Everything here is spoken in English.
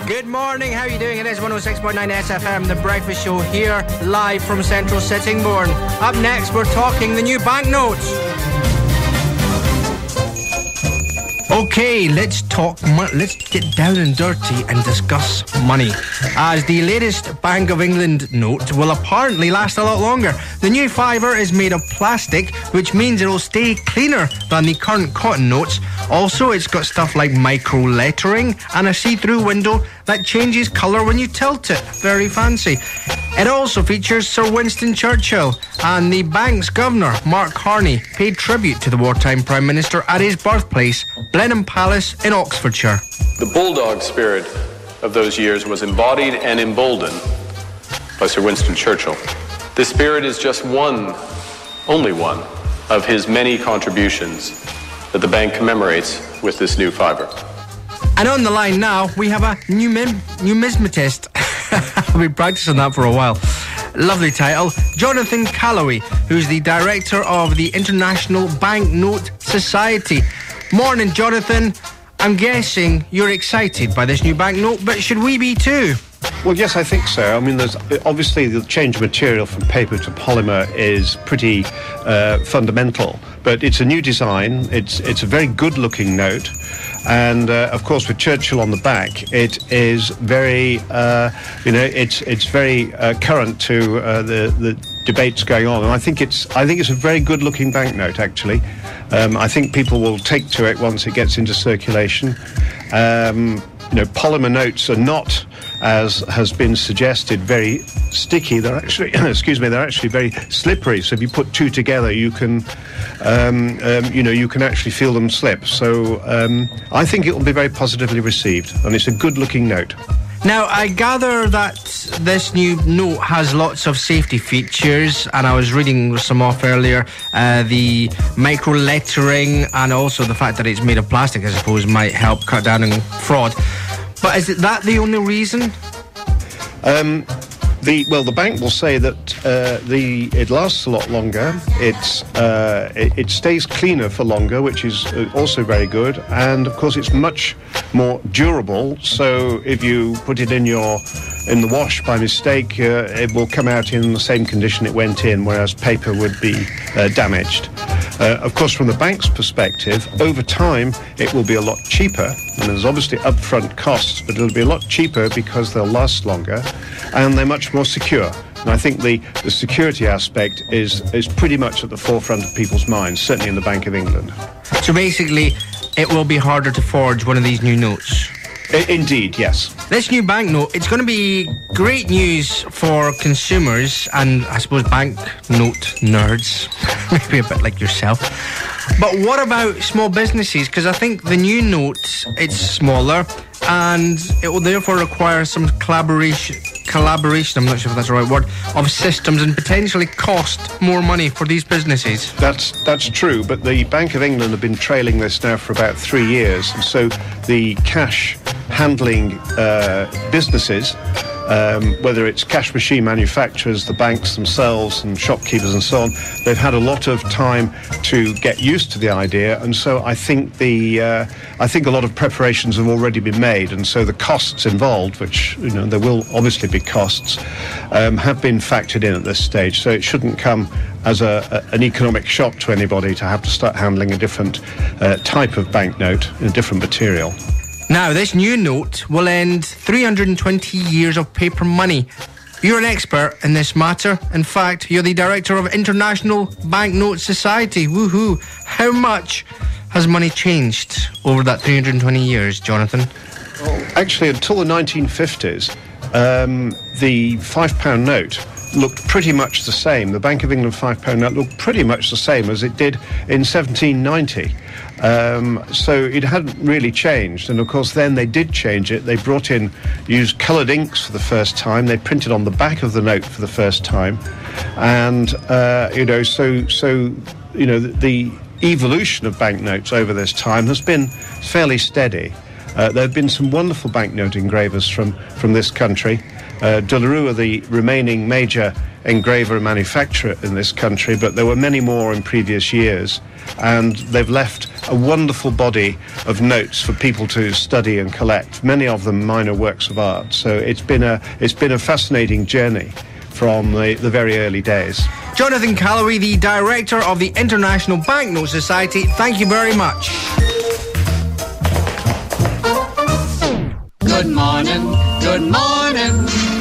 Good morning, how are you doing? It is 106.9 SFM, The Breakfast Show here, live from Central Sittingbourne. Up next, we're talking the new banknotes. Okay, let's get down and dirty and discuss money. As the latest Bank of England note will apparently last a lot longer. The new fiver is made of plastic, which means it'll stay cleaner than the current cotton notes. Also, it's got stuff like micro lettering and a see-through window that changes colour when you tilt it. Very fancy. It also features Sir Winston Churchill, and the bank's governor, Mark Carney, paid tribute to the wartime Prime Minister at his birthplace, Blenheim Palace in Oxfordshire. The bulldog spirit of those years was embodied and emboldened by Sir Winston Churchill. This spirit is just one, only one, of his many contributions that the bank commemorates with this new fiver. And on the line now, we have a numismatist. I've been practicing that for a while. Lovely title. Jonathon Calloway, who's the director of the International Banknote Society. Morning, Jonathan. I'm guessing you're excited by this new banknote, but should we be too? Well, yes, I think so. I mean, there's obviously the change of material from paper to polymer is pretty fundamental, but it's a new design. It's a very good-looking note, and of course, with Churchill on the back, it is very, it's very current to the debates going on, and I think it's a very good-looking banknote. Actually, I think people will take to it once it gets into circulation. Polymer notes are not, as has been suggested, very sticky. They're actually, they're actually very slippery. So if you put two together, you can, you can actually feel them slip. So I think it will be very positively received, and it's a good-looking note. Now, I gather that this new note has lots of safety features, and I was reading some off earlier. The micro lettering and also the fact that it's made of plastic, I suppose, might help cut down on fraud. But is that the only reason? The bank will say that it lasts a lot longer. It stays cleaner for longer, which is also very good. And of course, it's much more durable. So if you put it in the wash by mistake, it will come out in the same condition it went in, whereas paper would be damaged. Of course, from the bank's perspective, over time, it will be a lot cheaper. And there's obviously upfront costs, but it'll be a lot cheaper because they'll last longer and they're much more secure. And I think the security aspect is pretty much at the forefront of people's minds, certainly in the Bank of England. So basically, it will be harder to forge one of these new notes? Indeed, yes. This new banknote, it's going to be great news for consumers and, I suppose, banknote nerds, maybe a bit like yourself. But what about small businesses? Because I think the new note, it's smaller, and it will therefore require some collaboration, I'm not sure if that's the right word, of systems and potentially cost more money for these businesses. That's true, but the Bank of England have been trailing this now for about 3 years, and so the cash handling businesses, whether it's cash machine manufacturers, the banks themselves and shopkeepers and so on, they've had a lot of time to get used to the idea, and so I think a lot of preparations have already been made, and so the costs involved, which there will obviously be costs, have been factored in at this stage. So it shouldn't come as an economic shock to anybody to have to start handling a different type of banknote in a different material. Now, this new note will end 320 years of paper money. You're an expert in this matter. In fact, you're the director of International Banknote Society. Woohoo! How much has money changed over that 320 years, Jonathan? Actually, until the 1950s, the £5 note looked pretty much the same. The Bank of England £5 note looked pretty much the same as it did in 1790. So it hadn't really changed, and of course then they did change it. They used coloured inks for the first time. They printed on the back of the note for the first time, and the evolution of banknotes over this time has been fairly steady. There have been some wonderful banknote engravers from this country. De La Rue are the remaining major engraver and manufacturer in this country, but there were many more in previous years, and they've left a wonderful body of notes for people to study and collect, many of them minor works of art. So it's been a fascinating journey from the very early days. Jonathon Calloway, the director of the International Banknote Society, thank you very much. Good morning, good morning.